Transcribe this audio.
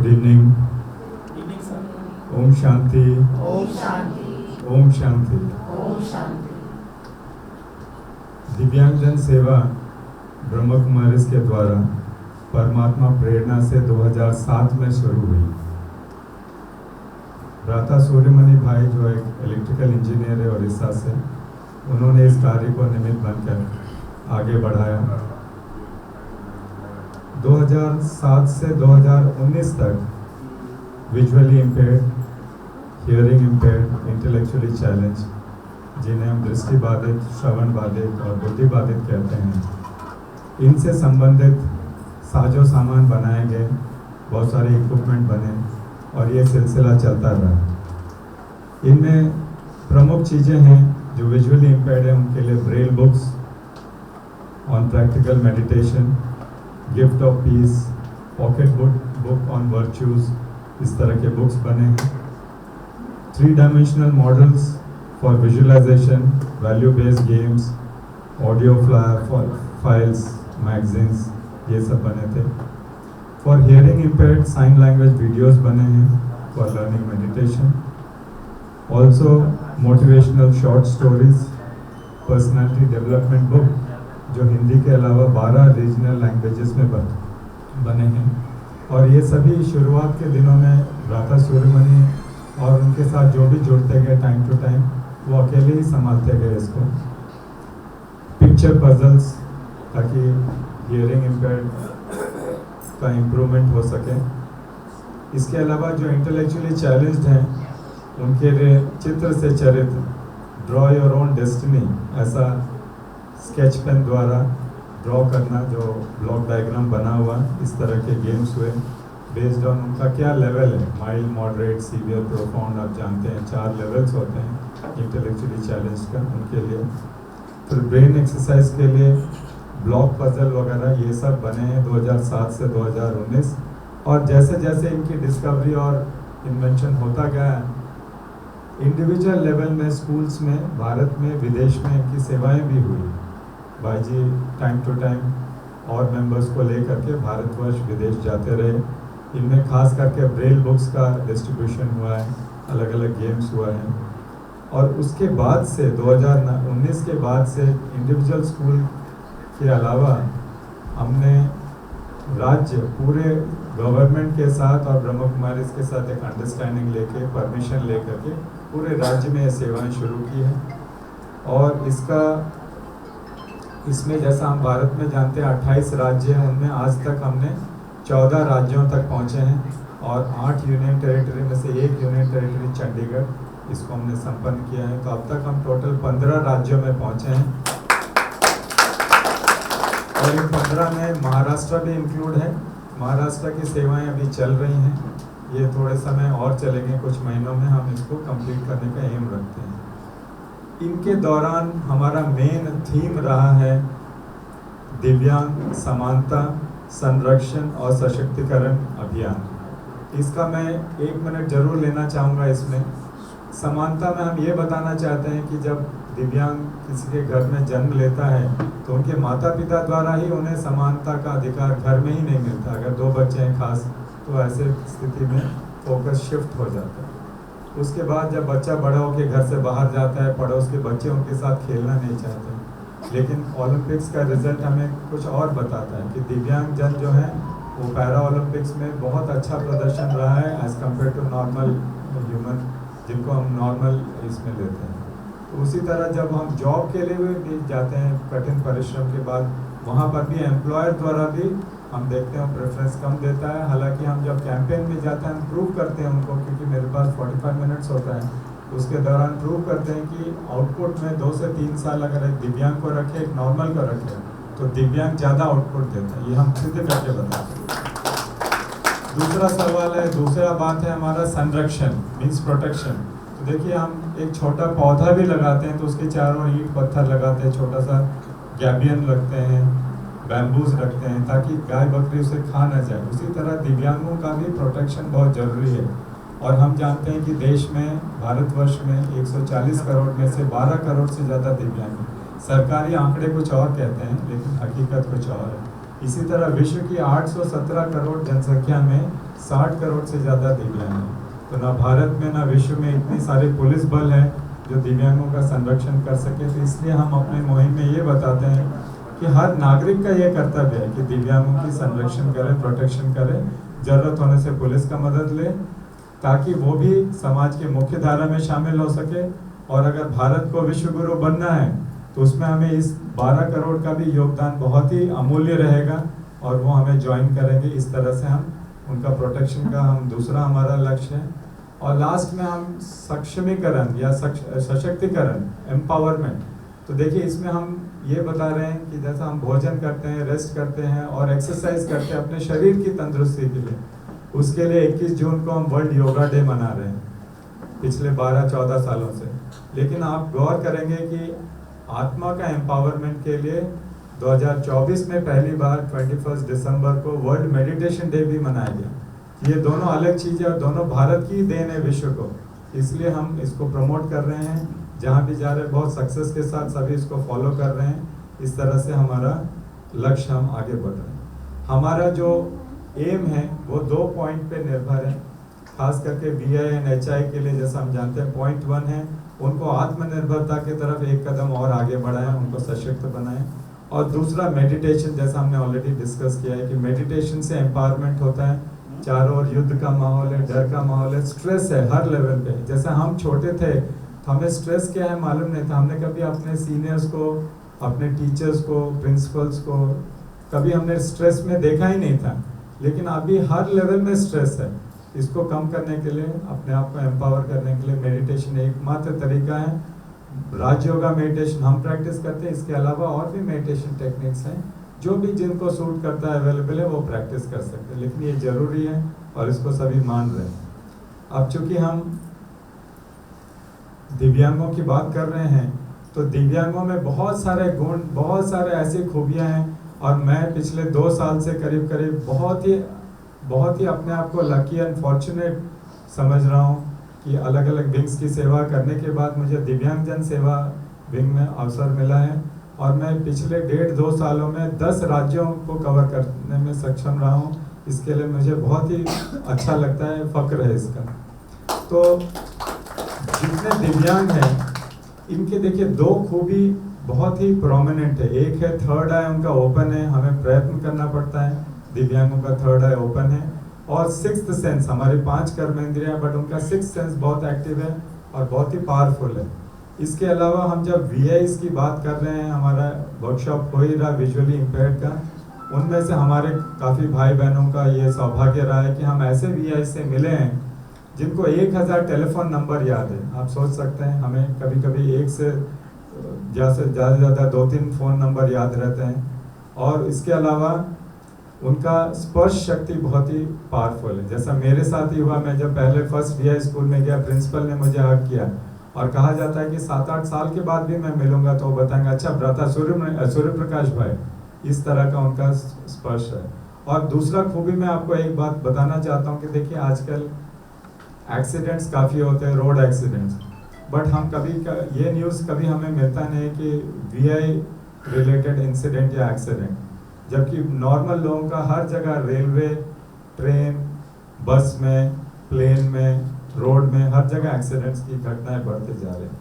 Good evening. Om Shanti. Om Shanti. Om Shanti. Om Shanti. दिव्यांगजन सेवा ब्रह्म कुमारीज के द्वारा परमात्मा प्रेरणा से 2007 में शुरू हुई। भ्राता सूर्यमणि भाई जो एक इलेक्ट्रिकल इंजीनियर है उड़ीसा से, उन्होंने इस कार्य को निमित्त बनकर आगे बढ़ाया। 2007 से 2019 तक visually impaired, hearing impaired, intellectually challenge, जिन्हें हम दृष्टि बाधित, श्रवण बाधित और बुद्धि बाधित कहते हैं, इनसे संबंधित साजो सामान बनाए गए, बहुत सारे इक्विपमेंट बने और ये सिलसिला चलता रहा। इनमें प्रमुख चीज़ें हैं जो विजुअली इम्पेयर्ड है उनके लिए Braille books on practical meditation, gift of peace, pocket book on virtues, इस तरह के बुक्स बने हैं। 3 dimensional models for visualisation, value based games, audio files, magazines, ये सब बने थे। For hearing impaired sign language videos बने हैं for learning meditation. Also motivational short stories, personality development book जो हिंदी के अलावा 12 रीजनल लैंग्वेजेस में बने हैं। और ये सभी शुरुआत के दिनों में भ्राता सूर्यमणि और उनके साथ जो भी जुड़ते गए टाइम टू टाइम, वो अकेले ही संभालते गए इसको। पिक्चर पजल्स, ताकि हियरिंग इम्पेयर्ड का इम्प्रूवमेंट हो सके। इसके अलावा जो इंटेलेक्चुअली चैलेंज्ड हैं उनके लिए चित्र से चरित्र, ड्रॉ योर ओन डेस्टिनी, ऐसा स्केच पेन द्वारा ड्रॉ करना, जो ब्लॉक डायग्राम बना हुआ, इस तरह के गेम्स हुए बेस्ड ऑन उनका क्या लेवल है, माइल्ड, मॉडरेट, सीवियर, प्रोफाउंड। आप जानते हैं 4 लेवल्स होते हैं इंटेलेक्चुअली चैलेंज का उनके लिए। फिर ब्रेन एक्सरसाइज के लिए ब्लॉक पजल वगैरह ये सब बने हैं 2007 से 2019। और जैसे जैसे इनकी डिस्कवरी और इन्वेंशन होता गया, इंडिविजुअल लेवल में स्कूल्स में, भारत में, विदेश में इनकी सेवाएं भी हुई। भाई जी टाइम टू टाइम और मेंबर्स को लेकर के भारतवर्ष, विदेश जाते रहे। इनमें खास करके ब्रेल बुक्स का डिस्ट्रीब्यूशन हुआ है, अलग अलग गेम्स हुआ है। और उसके बाद से 2019 के बाद से इंडिविजुअल स्कूल के अलावा हमने राज्य पूरे गवर्नमेंट के साथ और ब्रह्म कुमारीज के साथ एक अंडरस्टैंडिंग लेके, परमिशन लेकर के पूरे राज्य में ये सेवाएं शुरू की हैं। और इसमें जैसा हम भारत में जानते हैं 28 राज्य हैं, उनमें आज तक हमने 14 राज्यों तक पहुंचे हैं। और 8 यूनियन टेरिटरी में से 1 यूनियन टेरिटरी चंडीगढ़, इसको हमने संपन्न किया है। तो अब तक हम टोटल 15 राज्यों में पहुंचे हैं। और इन 15 में महाराष्ट्र भी इंक्लूड है। महाराष्ट्र की सेवाएं अभी चल रही हैं, ये थोड़े समय और चलेंगे, कुछ महीनों में हम इसको कंप्लीट करने का एम रखते हैं। इनके दौरान हमारा मेन थीम रहा है दिव्यांग समानता, संरक्षण और सशक्तिकरण अभियान। इसका मैं 1 मिनट जरूर लेना चाहूँगा। इसमें समानता में हम ये बताना चाहते हैं कि जब दिव्यांग किसी के घर में जन्म लेता है तो उनके माता पिता द्वारा ही उन्हें समानता का अधिकार घर में ही नहीं मिलता। अगर 2 बच्चे हैं खास, तो ऐसे स्थिति में फोकस शिफ्ट हो जाता है। उसके बाद जब बच्चा बड़ा होकर घर से बाहर जाता है, पड़ोस के बच्चे उनके साथ खेलना नहीं चाहते। लेकिन ओलंपिक्स का रिजल्ट हमें कुछ और बताता है कि दिव्यांग जन जो हैं वो पैरा ओलंपिक्स में बहुत अच्छा प्रदर्शन रहा है as compare to normal human, जिनको हम नॉर्मल इसमें लेते हैं। तो उसी तरह जब हम जॉब के लिए भी जाते हैं कठिन परिश्रम के बाद, वहाँ पर भी एम्प्लॉयर द्वारा भी हम देखते हैं प्रेफरेंस कम देता है। हालांकि हम जब कैंपेन में जाते हैं हम प्रूव करते हैं उनको, क्योंकि मेरे पास 45 मिनट्स होता है, उसके दौरान प्रूव करते हैं कि आउटपुट में 2 से 3 साल अगर एक दिव्यांग को रखे, एक नॉर्मल को रखे, तो दिव्यांग ज़्यादा आउटपुट देता है। ये हम सिद्ध करके बताते हैं। दूसरा सवाल है, दूसरा बात है हमारा संरक्षण, मीन्स प्रोटेक्शन। तो देखिए हम एक छोटा पौधा भी लगाते हैं तो उसके चारों ईंट पत्थर लगाते हैं, छोटा सा गैबियन रखते हैं, बैम्बूज रखते हैं, ताकि गाय बकरी उसे खा ना जाए। उसी तरह दिव्यांगों का भी प्रोटेक्शन बहुत ज़रूरी है। और हम जानते हैं कि देश में, भारतवर्ष में 140 करोड़ में से 12 करोड़ से ज़्यादा दिव्यांग हैं। सरकारी आंकड़े कुछ और कहते हैं, लेकिन हकीकत कुछ और है। इसी तरह विश्व की 817 करोड़ जनसंख्या में 60 करोड़ से ज़्यादा दिव्यांग हैं। तो ना भारत में ना विश्व में इतनी सारे पुलिस बल है जो दिव्यांगों का संरक्षण कर सके। तो इसलिए हम अपने मुहिम में ये बताते हैं कि हर नागरिक का ये कर्तव्य है कि दिव्यांगों की संरक्षण करे, प्रोटेक्शन करे, ज़रूरत होने से पुलिस का मदद ले, ताकि वो भी समाज की मुख्य धारा में शामिल हो सके। और अगर भारत को विश्व गुरु बनना है तो उसमें हमें इस 12 करोड़ का भी योगदान बहुत ही अमूल्य रहेगा और वो हमें ज्वाइन करेंगे। इस तरह से हम उनका प्रोटेक्शन का हम दूसरा हमारा लक्ष्य है। और लास्ट में हम सक्षमीकरण या सशक्तिकरण, एम्पावरमेंट। तो देखिए इसमें हम ये बता रहे हैं कि जैसा हम भोजन करते हैं, रेस्ट करते हैं और एक्सरसाइज करते हैं अपने शरीर की तंदुरुस्ती के लिए, उसके लिए 21 जून को हम वर्ल्ड योगा डे मना रहे हैं पिछले 12-14 सालों से। लेकिन आप गौर करेंगे कि आत्मा का एम्पावरमेंट के लिए 2024 में पहली बार 21 दिसंबर को वर्ल्ड मेडिटेशन डे भी मनाया गया। ये दोनों अलग चीज़ें और दोनों भारत की देन है विश्व को, इसलिए हम इसको प्रमोट कर रहे हैं। जहाँ भी जा रहे हैं बहुत सक्सेस के साथ सभी इसको फॉलो कर रहे हैं। इस तरह से हमारा लक्ष्य हम आगे बढ़ रहे हैं। हमारा जो एम है वो 2 पॉइंट पे निर्भर है, खास करके VI एंड HI के लिए। जैसा हम जानते हैं पॉइंट 1 है, उनको आत्मनिर्भरता की तरफ एक कदम और आगे बढ़ाएं, उनको सशक्त बनाएं। और दूसरा मेडिटेशन, जैसा हमने ऑलरेडी डिस्कस किया है कि मेडिटेशन से एम्पावरमेंट होता है। चारों ओर युद्ध का माहौल है, डर का माहौल है, स्ट्रेस है हर लेवल पे। जैसे हम छोटे थे तो हमें स्ट्रेस क्या है मालूम नहीं था, हमने कभी अपने सीनियर्स को, अपने टीचर्स को, प्रिंसिपल्स को कभी हमने स्ट्रेस में देखा ही नहीं था। लेकिन अभी हर लेवल में स्ट्रेस है। इसको कम करने के लिए, अपने आप को एम्पावर करने के लिए मेडिटेशन एकमात्र तरीका है। राजयोगा मेडिटेशन हम प्रैक्टिस करते हैं, इसके अलावा और भी मेडिटेशन टेक्निक्स हैं जो भी जिनको सूट करता है, अवेलेबल है, वो प्रैक्टिस कर सकते हैं। लेकिन ये जरूरी है और इसको सभी मान रहे हैं। अब चूंकि हम दिव्यांगों की बात कर रहे हैं तो दिव्यांगों में बहुत सारे गुण, बहुत सारे ऐसी खूबियां हैं। और मैं पिछले 2 साल से करीब करीब बहुत ही अपने आप को लकी एंड फॉर्चुनेट समझ रहा हूँ कि अलग अलग विंग्स की सेवा करने के बाद मुझे दिव्यांगजन सेवा विंग में अवसर मिला है। और मैं पिछले 1.5-2 सालों में 10 राज्यों को कवर करने में सक्षम रहा हूँ। इसके लिए मुझे बहुत ही अच्छा लगता है, फ़ख्र है इसका। तो जितने दिव्यांग हैं इनके देखिए 2 खूबी बहुत ही प्रोमिनेंट है। एक है थर्ड आई उनका ओपन है, हमें प्रयत्न करना पड़ता है। दिव्यांगों का थर्ड आई ओपन है। और 6th सेंस, हमारी 5 कर्मेंद्रियां, बट उनका 6th सेंस बहुत एक्टिव है और बहुत ही पावरफुल है। इसके अलावा हम जब VIs की बात कर रहे हैं, हमारा वर्कशॉप हो ही रहा विजुअली इम्पेयर्ड का, उनमें से हमारे काफ़ी भाई बहनों का ये सौभाग्य रहा है कि हम ऐसे VIs से मिले हैं जिनको 1000 टेलीफोन नंबर याद है। आप सोच सकते हैं, हमें कभी कभी एक से ज़्यादा 2-3 फ़ोन नंबर याद रहते हैं। और इसके अलावा उनका स्पर्श शक्ति बहुत ही पावरफुल है। जैसा मेरे साथ ही हुआ, मैं जब पहले फर्स्ट VI स्कूल में गया, प्रिंसिपल ने मुझे हक किया और कहा जाता है कि 7-8 साल के बाद भी मैं मिलूंगा तो वो बताएंगे अच्छा भ्राता सूर्य प्रकाश भाई। इस तरह का उनका स्पर्श है। और दूसरा खूबी मैं आपको एक बात बताना चाहता हूँ कि देखिए आजकल एक्सीडेंट्स काफ़ी होते हैं, रोड एक्सीडेंट्स, बट हम ये न्यूज़ कभी हमें मिलता नहीं कि VI रिलेटेड इंसिडेंट या एक्सीडेंट, जबकि नॉर्मल लोगों का हर जगह रेलवे, ट्रेन, बस में, प्लेन में, रोड में, हर जगह एक्सीडेंट्स की घटनाएं बढ़ते जा रहे हैं।